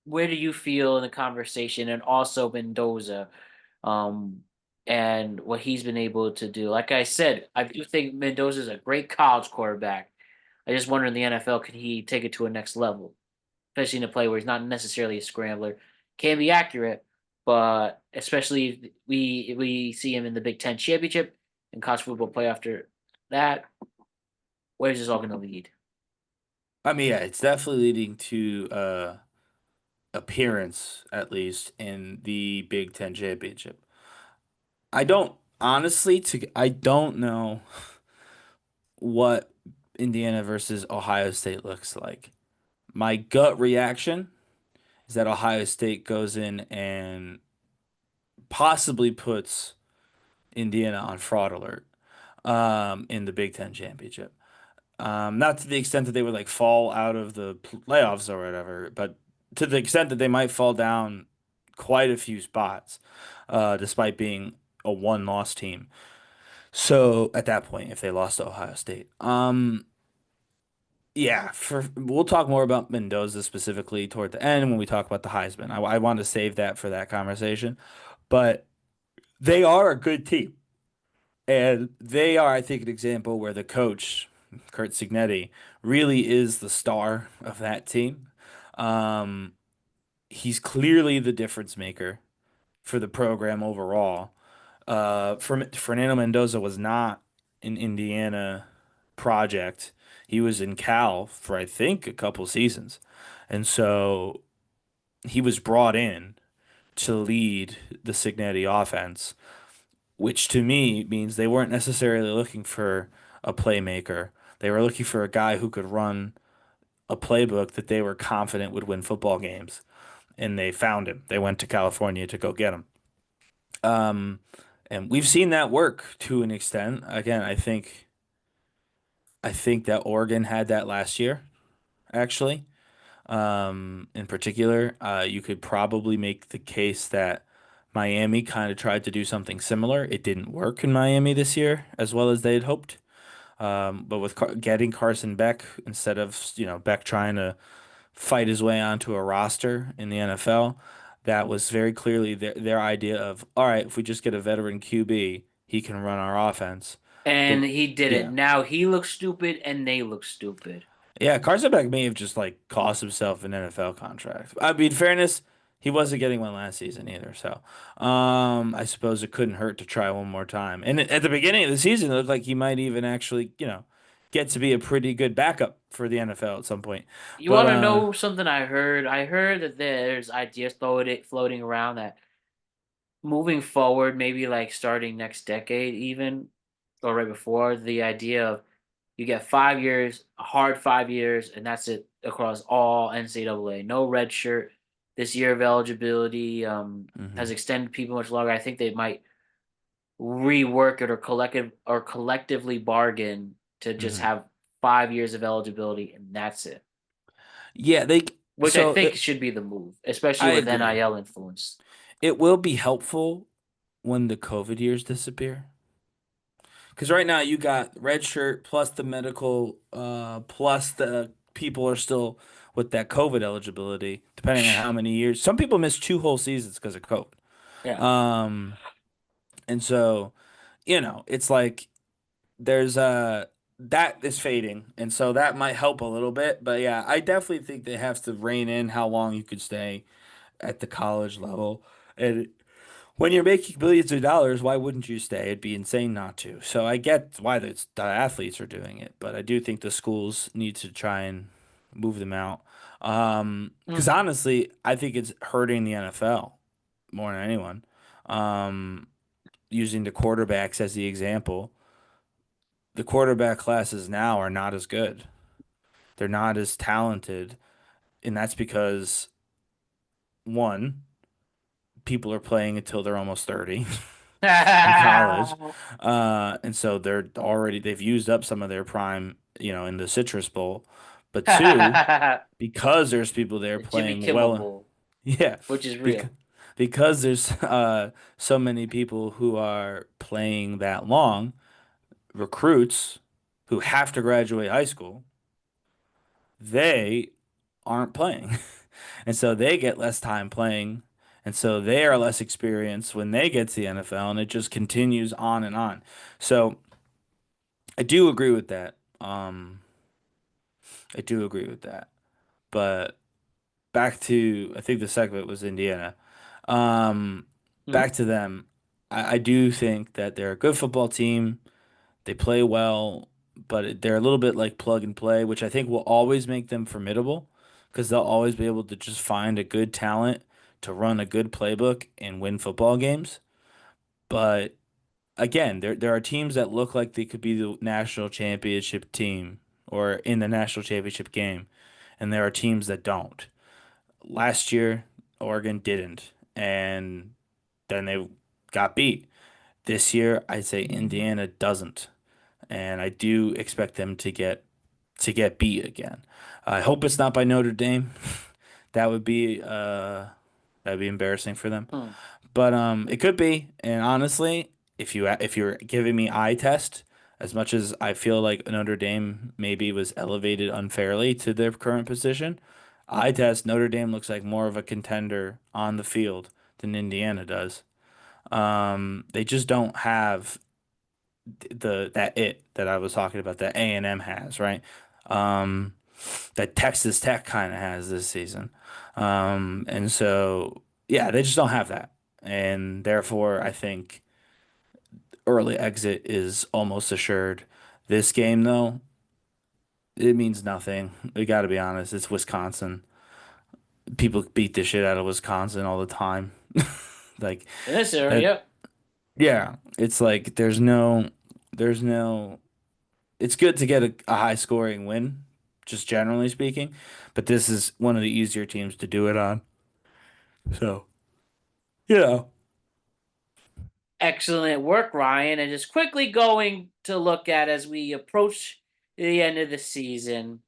where do you feel in the conversation? And also Mendoza, um, and what he's been able to do. Like I said, I do think Mendoza is a great college quarterback. I just wonder in the NFL, can he take it to a next level, especially in a play where he's not necessarily a scrambler, can be accurate, but especially if we see him in the Big Ten championship and college football play after that. Where's this all going to lead? I mean, yeah, it's definitely leading to appearance, at least, in the Big Ten championship. I don't know what Indiana versus Ohio State looks like. My gut reaction is that Ohio State goes in and possibly puts Indiana on fraud alert in the Big Ten championship. Not to the extent that they would like fall out of the playoffs or whatever, but to the extent that they might fall down quite a few spots, despite being a one-loss team. So at that point, if they lost to Ohio State, yeah, we'll talk more about Mendoza specifically toward the end when we talk about the Heisman. I want to save that for that conversation, but they are a good team. And they are, I think, an example where the coach, Kurt Signetti, really is the star of that team. Um, he's clearly the difference maker for the program overall. Fernando Mendoza was not an Indiana project. He was in Cal for, I think, a couple seasons. And so he was brought in to lead the Signetti offense, which to me means they weren't necessarily looking for a playmaker. They were looking for a guy who could run a playbook that they were confident would win football games. And they found him. They went to California to go get him. Um, and we've seen that work to an extent. Again, I think that Oregon had that last year, actually. In particular, you could probably make the case that Miami kind of tried to do something similar. It didn't work in Miami this year as well as they had hoped. But with getting Carson Beck instead of, Beck trying to fight his way onto a roster in the NFL, that was very clearly their idea of, all right, if we just get a veteran QB, he can run our offense. The And he did it. Yeah. Now he looks stupid, and they look stupid. Yeah, Carson Beck may have just like cost himself an NFL contract. I mean, fairness, he wasn't getting one last season either. So, I suppose it couldn't hurt to try one more time. And at the beginning of the season, it looked like he might even actually, get to be a pretty good backup for the NFL at some point. You But want to know something I heard? I heard that there's ideas floating around that moving forward, maybe like starting next decade, even. or right before, the idea of you get 5 years, a hard 5 years, and that's it across all NCAA. No red shirt. This year of eligibility Hmm. has extended people much longer. I think they might rework it or collectively bargain to just Hmm. have 5 years of eligibility and that's it. Yeah, they Which I so think should be the move, especially I with agree. NIL influence. It will be helpful when the COVID years disappear. Because right now you got red shirt plus the medical, plus the people are still with that COVID eligibility, depending on how many years. Some people miss 2 whole seasons because of COVID. Yeah. And so, it's like there's that is fading, and so that might help a little bit. But yeah, I definitely think they have to rein in how long you could stay at the college level. And when you're making billions of dollars, why wouldn't you stay? It'd be insane not to. So I get why the athletes are doing it, but I do think the schools need to try and move them out. Because Mm. honestly, I think it's hurting the NFL more than anyone. Um, Using the quarterbacks as the example, the quarterback classes now are not as good. They're not as talented, and that's because one, people are playing until they're almost 30 in college. And so they've used up some of their prime, in the Citrus Bowl. But two, because there's people there The Jimmy playing Kimmel well, Bowl, yeah, which is because real. there's so many people who are playing that long, recruits who have to graduate high school, they aren't playing. And so they get less time playing. And so they are less experienced when they get to the NFL, and it just continues on and on. So I do agree with that. I do agree with that. But back to, I think the segment was Indiana. Um, Hmm? Back to them. I do think that they're a good football team. They play well, but they're a little bit like plug and play, which I think will always make them formidable because they'll always be able to just find a good talent to run a good playbook and win football games. But again, there are teams that look like they could be the national championship team or in the national championship game, and there are teams that don't. Last year, Oregon didn't, and then they got beat. This year, I'd say Indiana doesn't, and I do expect them to get beat again. I hope it's not by Notre Dame. That would be embarrassing for them. Hmm. But it could be. And honestly, if you're giving me eye test, as much as I feel like Notre Dame maybe was elevated unfairly to their current position, eye test Notre Dame looks like more of a contender on the field than Indiana does. They just don't have that I was talking about that A&M has, right? Um, that Texas Tech kind of has this season. And so yeah, they just don't have that. And therefore, I think early exit is almost assured. This game, though, it means nothing. We got to be honest. It's Wisconsin. People beat the shit out of Wisconsin all the time. Like In this area, that. yep. Yeah, it's like there's no. It's good to get a high scoring win, just generally speaking, but this is one of the easier teams to do it on. So, you know. Excellent work, Ryan. And just quickly going to look at as we approach the end of the season.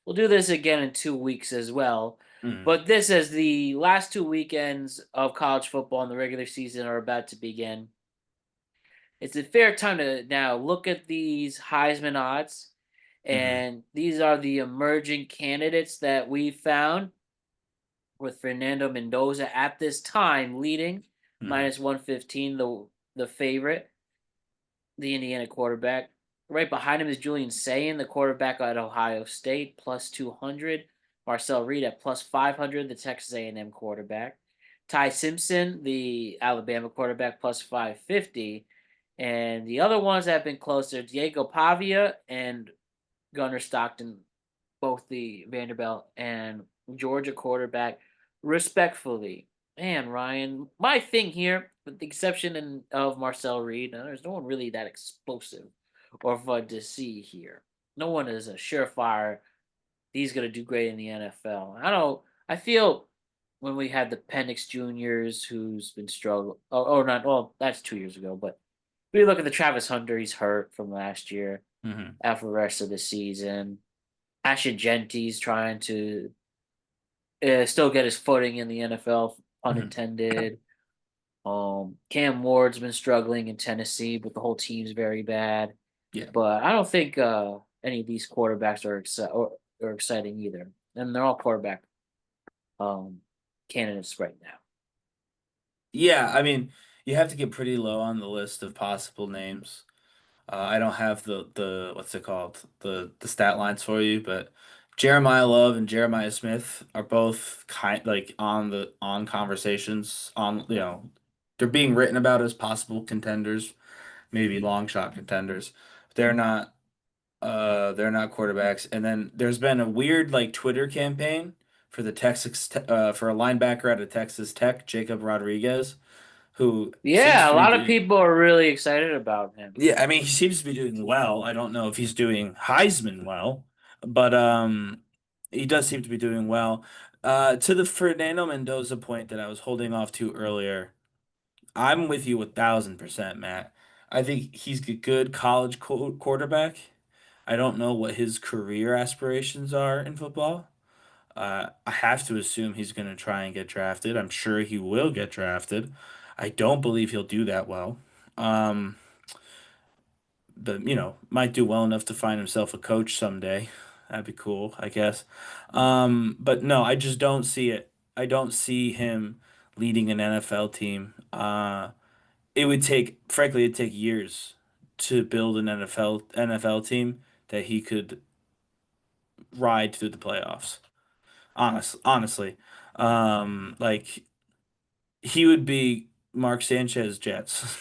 We'll do this again in 2 weeks as well. Mm, But this as the last 2 weekends of college football and the regular season are about to begin. It's a fair time to now look at these Heisman odds. mm, And these are the emerging candidates that we found with Fernando Mendoza at this time leading mm, minus 115, the favorite, the Indiana quarterback. Right behind him is Julian Sayin, the quarterback at Ohio State, plus 200. Marcel Reed at plus 500, the Texas A&M quarterback. Ty Simpson, the Alabama quarterback, plus 550. And the other ones that have been closer, Diego Pavia and Gunnar Stockton, both the Vanderbilt and Georgia quarterback, respectfully. Man, Ryan, my thing here, with the exception of Marcel Reed, there's no one really that explosive or fun to see here. No one is a surefire. He's gonna do great in the NFL. I don't. I feel when we had the Penix Juniors, who's been struggling. Oh, not. Well, that's 2 years ago. But we look at the Travis Hunter. He's hurt from last year. Hmm. Out for the rest of the season. Asha Genty's trying to still get his footing in the NFL, pun Hmm. intended. Cam Ward's been struggling in Tennessee, but the whole team's very bad. Yeah. But I don't think any of these quarterbacks are exciting either, and they're all quarterback um, candidates right now. Yeah, I mean, you have to get pretty low on the list of possible names. I don't have the what's it called? The stat lines for you, but Jeremiah Love and Jeremiah Smith are both kind like on conversations on, they're being written about as possible contenders, maybe long shot contenders. They're not quarterbacks. And then there's been a weird like Twitter campaign for for a linebacker out of Texas Tech, Jacob Rodriguez, who seems Yeah, a to be lot of doing. people are really excited about him. Yeah, I mean, he seems to be doing well. I don't know if he's doing Heisman well, but he does seem to be doing well. To the Fernando Mendoza point that I was holding off to earlier, I'm with you 1,000%, Matt. I think he's a good college quarterback. I don't know what his career aspirations are in football. I have to assume he's going to try and get drafted. I'm sure he will get drafted. I don't believe he'll do that well. Um, but might do well enough to find himself a coach someday. That'd be cool, I guess. But no, I just don't see it. I don't see him leading an NFL team. It would frankly, it'd take years to build an NFL team that he could ride through the playoffs. Honestly, like he would be Mark Sanchez Jets,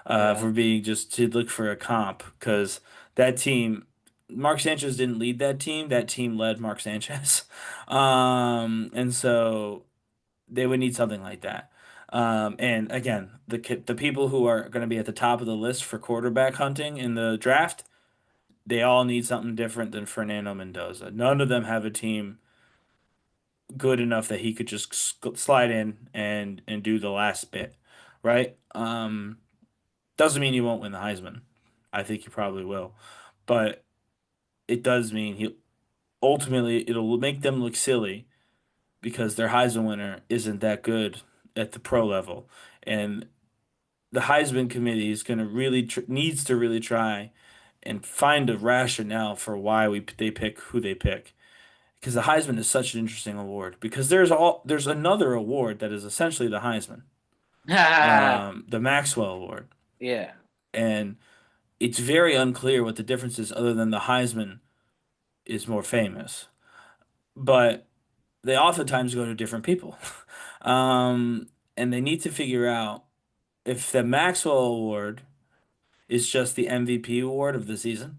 Yeah. for being just to look for a comp because that team, Mark Sanchez didn't lead that team. That team led Mark Sanchez, and so they would need something like that. And again, the people who are going to be at the top of the list for quarterback hunting in the draft, they all need something different than Fernando Mendoza. None of them have a team good enough that he could just slide in and do the last bit, right? Doesn't mean he won't win the Heisman. I think he probably will, but it does mean he ultimately it'll make them look silly because their Heisman winner isn't that good at the pro level, and the Heisman committee is going to really needs to really try and find a rationale for why they pick who they pick. Because the Heisman is such an interesting award. Because there's another award that is essentially the Heisman, the Maxwell Award, Yeah. and it's very unclear what the difference is, other than the Heisman is more famous. But they oftentimes go to different people, and they need to figure out if the Maxwell Award is just the MVP award of the season,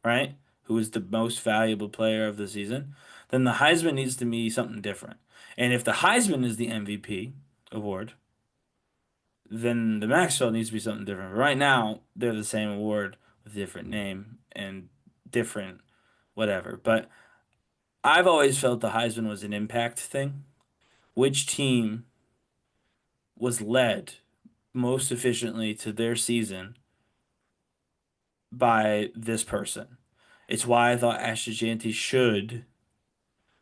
right? Who is the most valuable player of the season, then the Heisman needs to be something different. And if the Heisman is the MVP award, then the Maxwell needs to be something different. But right now, they're the same award with a different name and different whatever. But I've always felt the Heisman was an impact thing. Which team was led most efficiently to their season by this person? It's why I thought Ashton should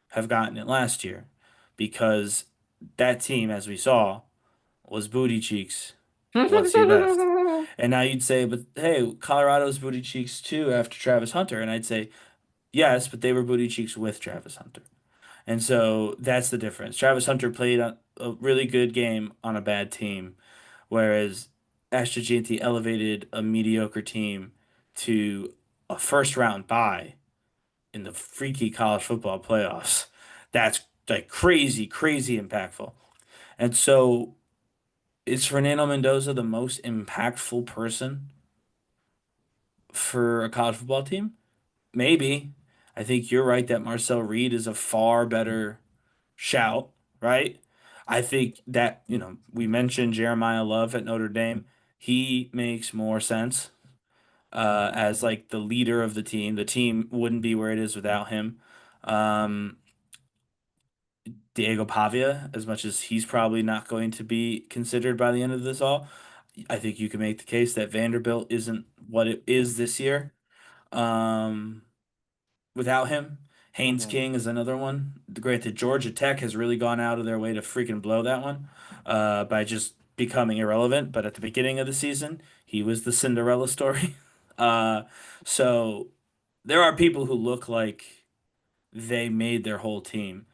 have gotten it last year because that team, as we saw, was booty cheeks once he left. And now you'd say, but hey, Colorado's booty cheeks too after Travis Hunter. And I'd say, yes, but they were booty cheeks with Travis Hunter. And so that's the difference. Travis Hunter played a really good game on a bad team, whereas Ashton elevated a mediocre team to a first round bye in the freaky college football playoffs. That's like crazy, crazy impactful. And so is Fernando Mendoza the most impactful person for a college football team? Maybe. I think you're right that Marcel Reed is a far better shout, right? I think that, we mentioned Jeremiah Love at Notre Dame. He makes more sense as like the leader of the team. The team wouldn't be where it is without him. Um, Diego Pavia, as much as he's probably not going to be considered by the end of this all, I think you can make the case that Vanderbilt isn't what it is this year. Um, without him. Haynes Mhm. King is another one. Granted, Georgia Tech has really gone out of their way to freaking blow that one by just becoming irrelevant. But at the beginning of the season, he was the Cinderella story. Uh, so there are people who look like they made their whole team.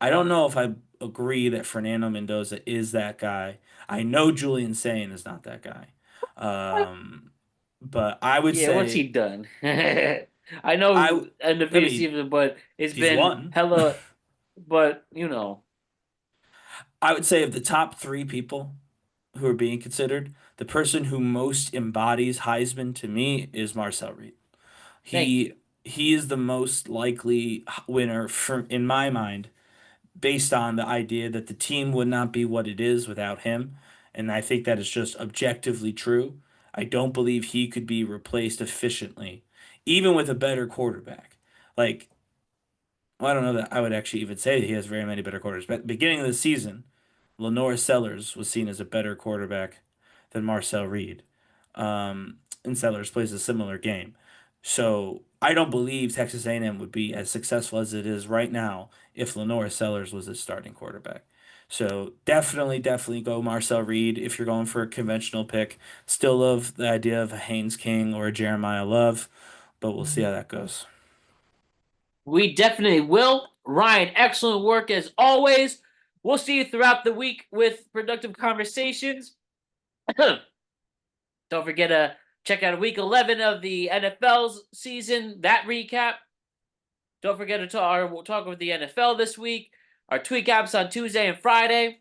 I don't know if I agree that Fernando Mendoza is that guy. I know Julian Sayin is not that guy. Um, but I would Yeah, what's he say done? I know I I undefeated mean season, but it's he's been won. hella. But I would say of the top three people who are being considered, the person who most embodies Heisman to me is Marcel Reed. thank He you. he is the most likely winner in my mind, based on the idea that the team would not be what it is without him, and I think that is just objectively true. I don't believe he could be replaced efficiently, even with a better quarterback. Like, well, I don't know that I would actually even say that he has very many better quarterbacks. But beginning of the season, Lenore Sellers was seen as a better quarterback than Marcel Reed. And Sellers plays a similar game. So I don't believe Texas A&M would be as successful as it is right now if Lenore Sellers was a starting quarterback. So definitely, definitely go Marcel Reed if you're going for a conventional pick. Still love the idea of a Haynes King or a Jeremiah Love, but we'll see how that goes. We definitely will. Ryan, excellent work as always. We'll see you throughout the week with productive conversations. Don't forget to check out week 11 of the NFL's season, that recap. Don't forget to we'll talk with the NFL this week. Our tweet caps on Tuesday and Friday.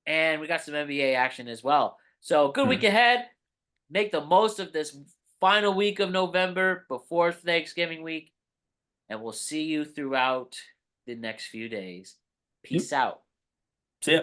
And we got some NBA action as well. So good week Hmm. ahead. Make the most of this final week of November before Thanksgiving week. And we'll see you throughout the next few days. Yep. Peace out. See ya.